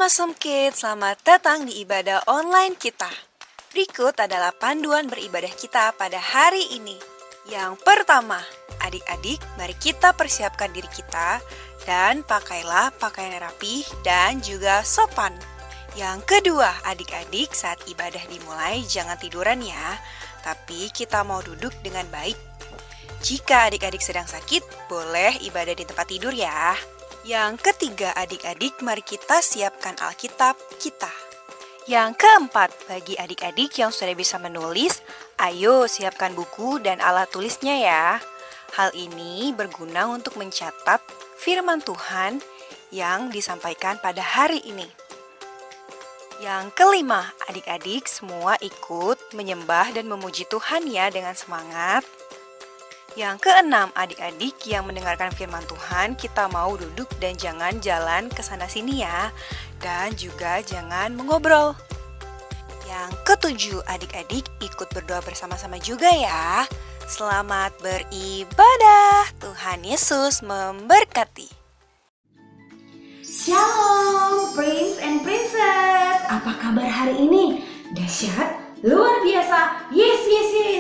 Shalom Awesome Kids, selamat datang di ibadah online kita. Berikut adalah panduan beribadah kita pada hari ini. Yang pertama, adik-adik, mari kita persiapkan diri kita dan pakailah pakaian rapi dan juga sopan. Yang kedua, adik-adik, saat ibadah dimulai jangan tiduran ya, tapi kita mau duduk dengan baik. Jika adik-adik sedang sakit, boleh ibadah di tempat tidur ya. Yang ketiga, adik-adik, mari kita siapkan Alkitab kita. Yang keempat, bagi adik-adik yang sudah bisa menulis, ayo siapkan buku dan alat tulisnya ya. Hal ini berguna untuk mencatat firman Tuhan yang disampaikan pada hari ini. Yang kelima, adik-adik semua ikut menyembah dan memuji Tuhan ya dengan semangat. Yang keenam, adik-adik yang mendengarkan firman Tuhan, kita mau duduk dan jangan jalan ke sana sini ya. Dan juga jangan mengobrol. Yang ketujuh, adik-adik ikut berdoa bersama-sama juga ya. Selamat beribadah. Tuhan Yesus memberkati. Shalom Prince and Princess. Apa kabar hari ini? Dahsyat, luar biasa. Yes,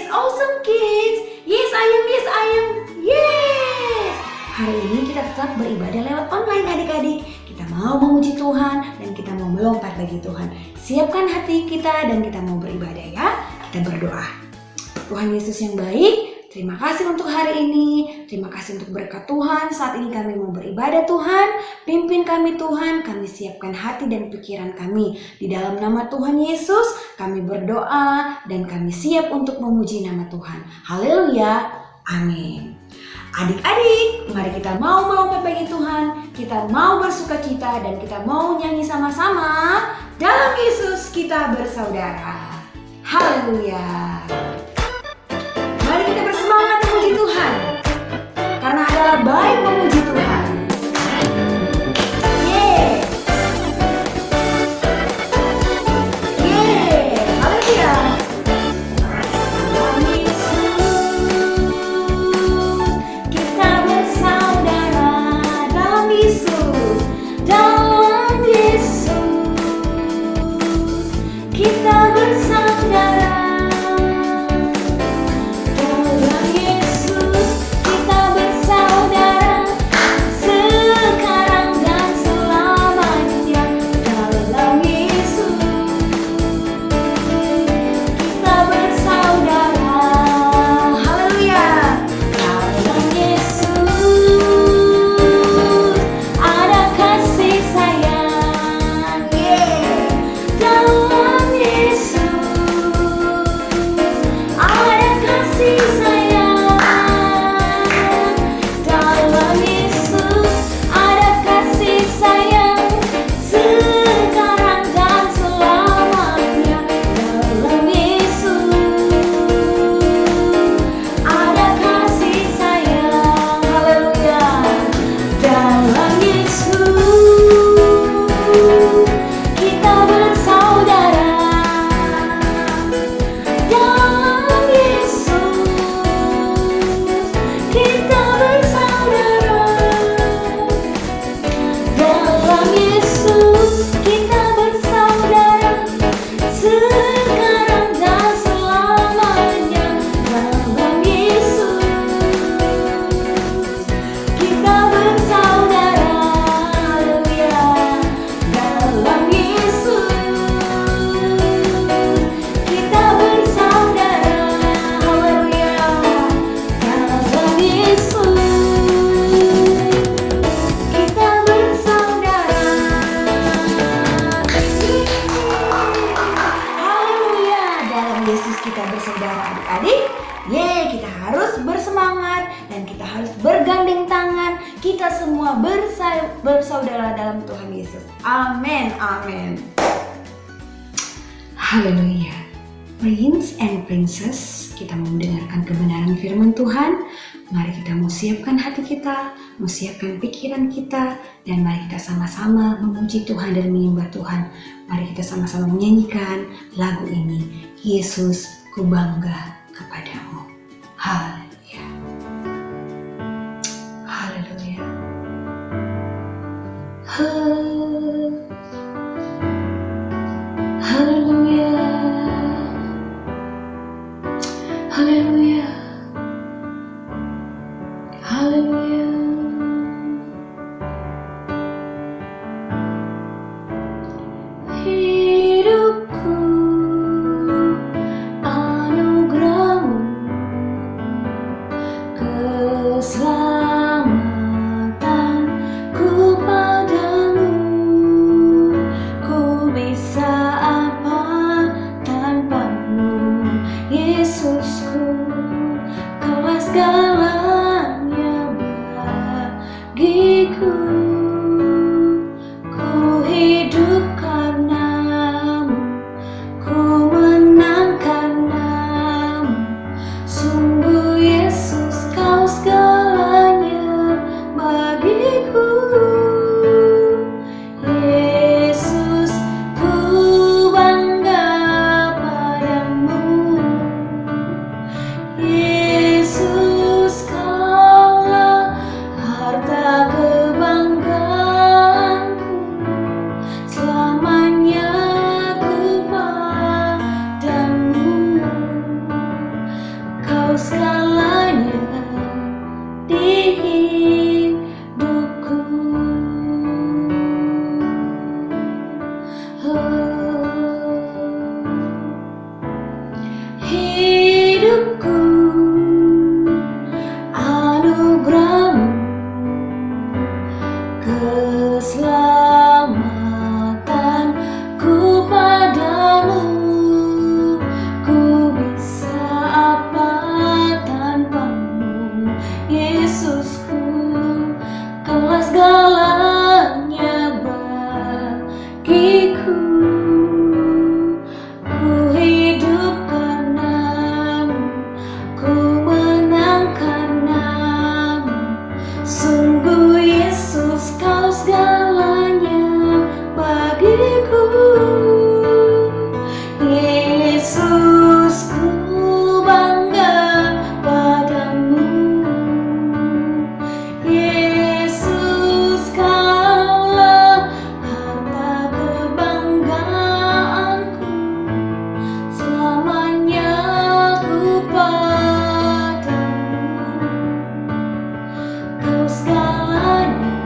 awesome kids. Yes, I am. Yes. Hari ini kita tetap beribadah lewat online adik-adik. Kita mau memuji Tuhan dan kita mau melompat bagi Tuhan. Siapkan hati kita dan kita mau beribadah ya. Kita berdoa. Tuhan Yesus yang baik, terima kasih untuk hari ini. Terima kasih untuk berkat Tuhan. Saat ini kami mau beribadah Tuhan. Pimpin kami Tuhan. Kami siapkan hati dan pikiran kami. Di dalam nama Tuhan Yesus, kami berdoa dan kami siap untuk memuji nama Tuhan. Haleluya. Amin. Adik-adik, mari kita mau melompat bagi Tuhan. Kita mau bersukacita dan kita mau nyanyi sama-sama. Dalam Yesus kita bersaudara. Haleluya. Mari kita bersemangat memuji Tuhan, karena adalah baik memuji Tuhan. Haleluya. Dalam Yesus kita bersaudara. Dalam Yesus kita bersaudara. Kita bersaudara adik-adik. Kita harus bersemangat dan kita harus bergandeng tangan. Kita semua bersaudara dalam Tuhan Yesus. Amin. Haleluya. Prince and Princess, kita mau mendengarkan kebenaran firman Tuhan. Mari kita mau siapkan hati kita, mau siapkan pikiran kita, dan mari kita sama-sama memuji Tuhan dan menyembah Tuhan. Mari kita sama-sama menyanyikan lagu ini. Yesus, ku bangga kepadamu. Haleluya. Haleluya. hidupku anugerahmu, keselamatanku padamu. Ku bisa apa tanpamu, Yesusku, kaulah segalanya bagiku. Ku hidup karenamu, ku menang karenamu. Sungguh Yesus, kau segalanya bagiku. Yesus, ku bangga padamu. Yesus, kaulah harta kebanggaanku. Selamanya ku padamu. Kau segalanya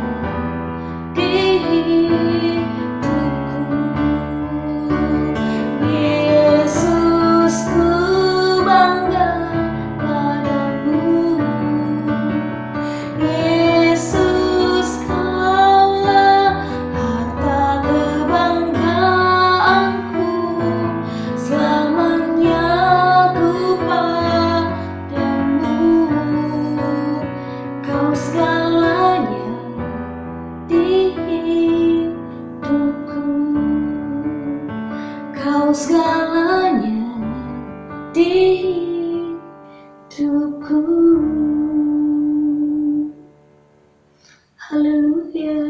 di hidupku. Yesus, ku bangga padamu. Yesus, kaulah harta kebanggaanku. Selamanya ku padamu. Kau segalanya di hidupku. Kau segalanya di hidupku. Haleluya.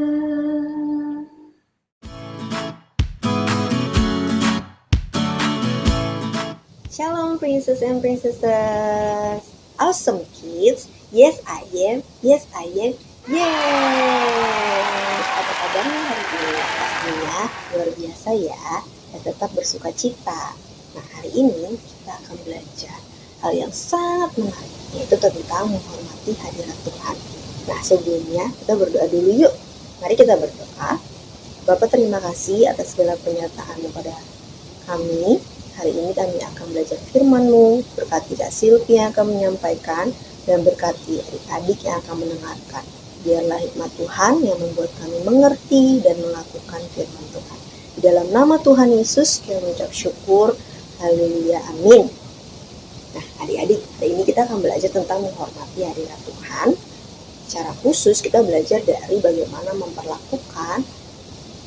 Shalom princess and princesses, awesome kids, yes I am, yes I am, yes. Apa kabarnya hari ini? Pastinya luar biasa ya, dan tetap bersuka cita. Nah hari ini kita akan belajar hal yang sangat menarik, yaitu tentang menghormati hadirat Tuhan. Nah sebelumnya kita berdoa dulu yuk. Mari kita berdoa. Bapa, terima kasih atas segala penyertaan-Mu pada kami. Hari ini kami akan belajar firman-Mu, berkati Kak Silvi yang akan menyampaikan, dan berkati adik-adik yang akan mendengarkan. Biarlah hikmat Tuhan yang membuat kami mengerti dan melakukan firman Tuhan. Di dalam nama Tuhan Yesus, kita mengucap syukur. Haleluya, amin. Nah adik-adik, hari ini kita akan belajar tentang menghormati hadirat Tuhan. Secara khusus kita belajar dari bagaimana memperlakukan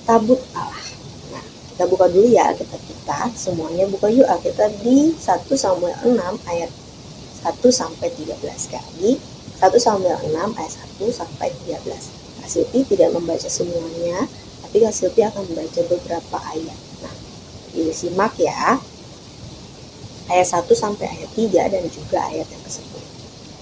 tabut Allah. Nah, kita buka dulu ya Alkitab kita, semuanya buka yuk Alkitab di 1 Samuel 6 ayat 1 sampai 13 kali. 1 Samuel 6 ayat 1 sampai 13. Kak Silvi tidak membaca semuanya, tapi Kak Silvi akan membaca beberapa ayat. Nah, disimak ya. Ayat 1 sampai ayat 3 dan juga ayat yang ke-10.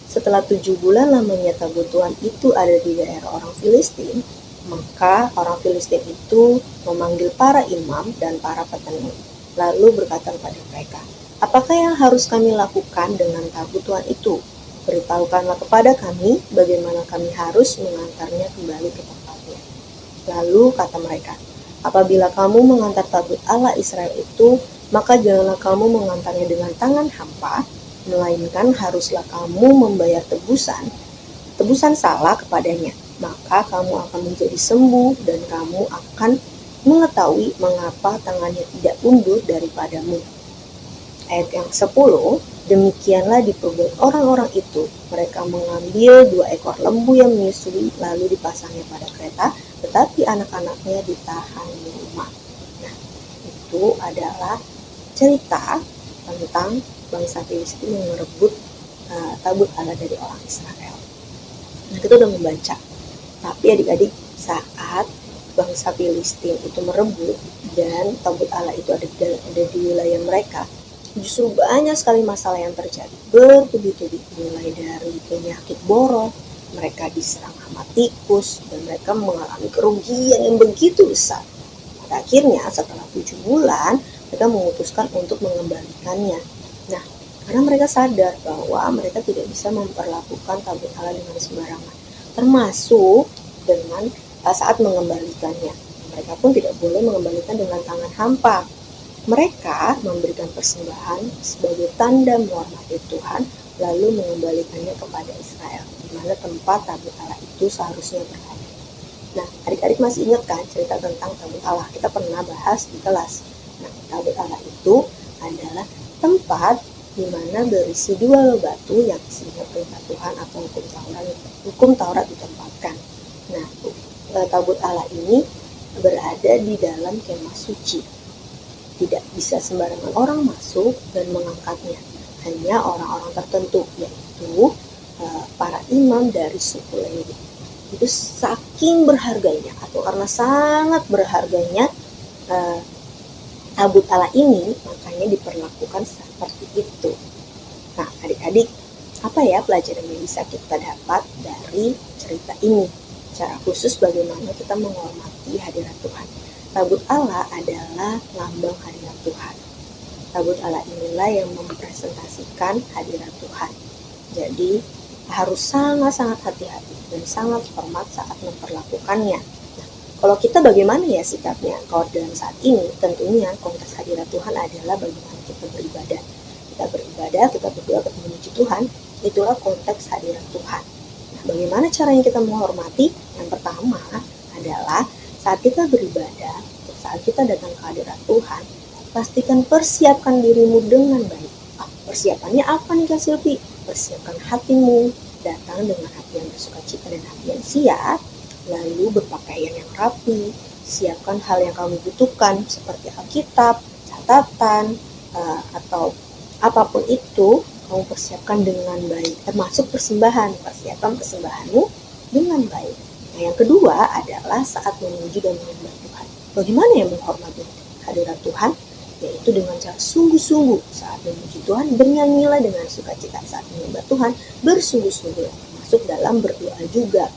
Setelah 7 bulan lamanya tabut Tuhan itu ada di daerah orang Filistin, maka orang Filistin itu memanggil para imam dan para petani, lalu berkata kepada mereka, apakah yang harus kami lakukan dengan tabut Tuhan itu? Beritahukanlah kepada kami bagaimana kami harus mengantarnya kembali ke tempatnya. Lalu kata mereka, apabila kamu mengantar tabut Allah Israel itu, maka janganlah kamu mengantarnya dengan tangan hampa, melainkan haruslah kamu membayar tebusan salah kepadanya. Maka kamu akan menjadi sembuh dan kamu akan mengetahui mengapa tangannya tidak undur daripadamu. Ayat yang 10, demikianlah diperbuat orang-orang itu. Mereka mengambil 2 ekor lembu yang menyusui lalu dipasangnya pada kereta, tetapi anak-anaknya ditahan di rumah. Nah, itu adalah cerita tentang bangsa Filistin yang merebut tabut Allah dari orang Israel. Nah, kita udah membaca. Tapi adik-adik, saat bangsa Filistin itu merebut dan tabut Allah itu ada di wilayah mereka, justru banyak sekali masalah yang terjadi, bertubi-tubi, mulai dari penyakit borok, mereka diserang hama tikus, dan mereka mengalami kerugian yang begitu besar. Pada akhirnya setelah 7 bulan, mereka memutuskan untuk mengembalikannya. Nah, karena mereka sadar bahwa mereka tidak bisa memperlakukan tabut Allah dengan sembarangan, termasuk dengan saat mengembalikannya. Mereka pun tidak boleh mengembalikan dengan tangan hampa. Mereka memberikan persembahan sebagai tanda menghormati Tuhan, lalu mengembalikannya kepada Israel, di mana tempat tabut Allah itu seharusnya berada. Nah, adik-adik masih ingat kan cerita tentang tabut Allah? Kita pernah bahas di kelas. Nah, tabut Allah itu adalah tempat di mana berisi 2 batu yang isinya perintah Tuhan atau hukum Taurat ditempatkan. Nah, tabut Allah ini berada di dalam kemah suci. Tidak bisa sembarangan orang masuk dan mengangkatnya. Hanya orang-orang tertentu, yaitu para imam dari suku Lewi. Itu saking berharganya, atau karena sangat berharganya tabut Allah ini, makanya diperlakukan seperti itu. Nah, adik-adik, apa ya pelajaran yang bisa kita dapat dari cerita ini? Secara khusus bagaimana kita menghormati hadirat Tuhan. Tabut Allah adalah lambang hadirat Tuhan. Tabut Allah inilah yang mempresentasikan hadirat Tuhan. Jadi harus sangat-sangat hati-hati dan sangat hormat saat memperlakukannya. Nah, kalau kita bagaimana ya sikapnya? Kalau dalam saat ini tentunya konteks hadirat Tuhan adalah bagaimana kita beribadah. Kita beribadah, kita berdoa, kita memuji Tuhan, itulah konteks hadirat Tuhan. Nah, bagaimana caranya kita menghormati? Yang pertama adalah saat kita beribadah, saat kita datang ke hadirat Tuhan, pastikan persiapkan dirimu dengan baik. Persiapannya apa nih Kak Silvi? Persiapkan hatimu, datang dengan hati yang bersukacita dan hati yang siap, lalu berpakaian yang rapi, siapkan hal yang kamu butuhkan seperti Alkitab, catatan, atau apapun itu, kamu persiapkan dengan baik, termasuk persembahan, persiapkan persembahanmu dengan baik. Nah, yang kedua adalah saat memuji dan menyembah Tuhan. Bagaimana yang menghormati hadirat Tuhan? Yaitu dengan cara sungguh-sungguh. Saat memuji Tuhan, bernyanyilah dengan sukacita. Saat menyembah Tuhan, bersungguh-sungguh, termasuk dalam berdoa juga.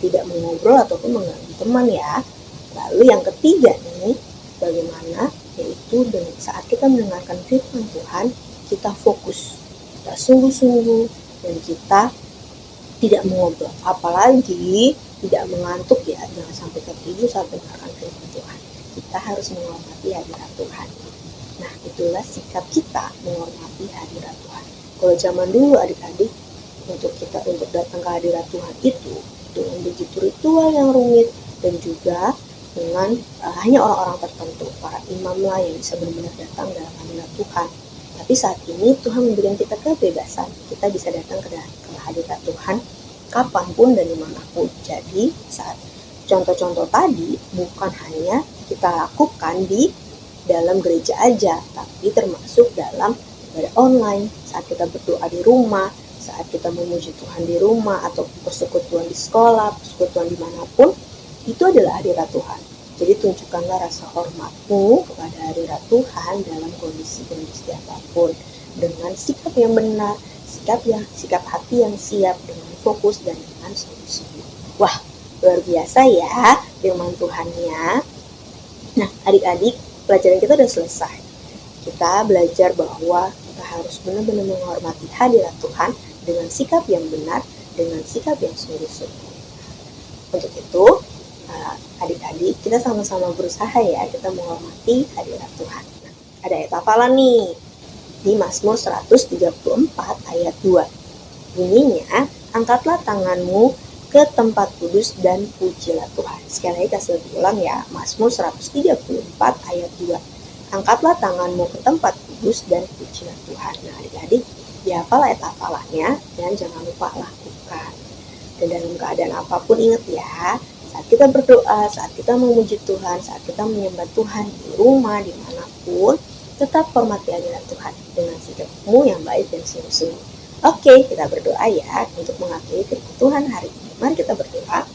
Tidak mengobrol ataupun mengganggu teman ya. Lalu yang ketiga nih, bagaimana? Yaitu saat kita mendengarkan firman Tuhan, kita fokus, kita sungguh-sungguh, dan kita tidak mengobrol. Apalagi tidak mengantuk ya, jangan sampai tertidur saat mendengarkan firman Tuhan. Kita harus menghormati hadirat Tuhan. Nah, itulah sikap kita menghormati hadirat Tuhan. Kalau zaman dulu adik-adik, untuk datang ke hadirat Tuhan itu dengan begitu ritual yang rumit dan juga dengan hanya orang-orang tertentu, para imam lah yang bisa benar-benar datang dalam hadirat Tuhan. Tapi saat ini Tuhan memberikan kita kebebasan, kita bisa datang ke hadirat Tuhan kapanpun dan dimanapun. Jadi saat contoh-contoh tadi bukan hanya kita lakukan di dalam gereja aja, tapi termasuk dalam ibadah online, saat kita berdoa di rumah, saat kita memuji Tuhan di rumah, atau persekutuan di sekolah, persekutuan dimanapun, itu adalah hadirat Tuhan. Jadi tunjukkanlah rasa hormatmu kepada hadirat Tuhan dalam kondisi apapun, dengan sikap yang benar, sikap hati yang siap, dengan fokus dan dengan sungguh-sungguh. Wah, luar biasa ya firman Tuhannya. Nah, adik-adik, pelajaran kita sudah selesai. Kita belajar bahwa kita harus benar-benar menghormati hadirat Tuhan dengan sikap yang benar, dengan sikap yang sungguh-sungguh. Untuk itu, adik-adik, kita sama-sama berusaha ya, kita menghormati hadirat Tuhan. Nah, ada ayat hafalan nih, di Mazmur 134 ayat 2. Bunyinya, angkatlah tanganmu ke tempat kudus dan pujilah Tuhan. Sekali lagi kasih ulang ya, Mazmur 134 ayat 2. Angkatlah tanganmu ke tempat kudus dan pujilah Tuhan. Nah, adik-adik, dihafal ayat hafalannya dan jangan lupa lakukan. Dan dalam keadaan apapun ingat ya, saat kita berdoa, saat kita memuji Tuhan, saat kita menyembah Tuhan di rumah, dimanapun, tetap hormati hadirat Tuhan dengan sikapmu yang baik dan sungguh-sungguh. Oke, kita berdoa ya untuk mengakhiri firman Tuhan hari ini. Mari kita berdoa.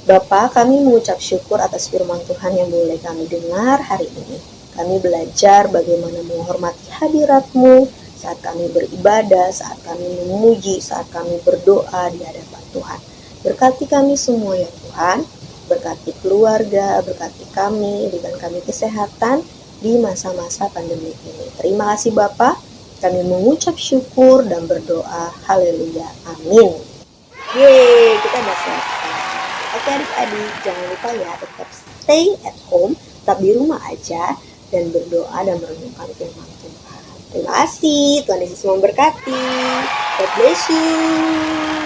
Bapa, kami mengucap syukur atas firman Tuhan yang boleh kami dengar hari ini. Kami belajar bagaimana menghormati hadirat-Mu saat kami beribadah, saat kami memuji, saat kami berdoa di hadapan Tuhan. Berkati kami semua ya Tuhan, berkati keluarga, berkati kami, berikan kami kesehatan di masa-masa pandemi ini. Terima kasih Bapa, kami mengucap syukur dan berdoa. Haleluya, amin. Yeay, kita udah selesai. Oke adik-adik, jangan lupa ya tetap stay at home, tetap di rumah aja, dan berdoa dan merenungkan firman Tuhan. Terima kasih, Tuhan Yesus memberkati. God bless you.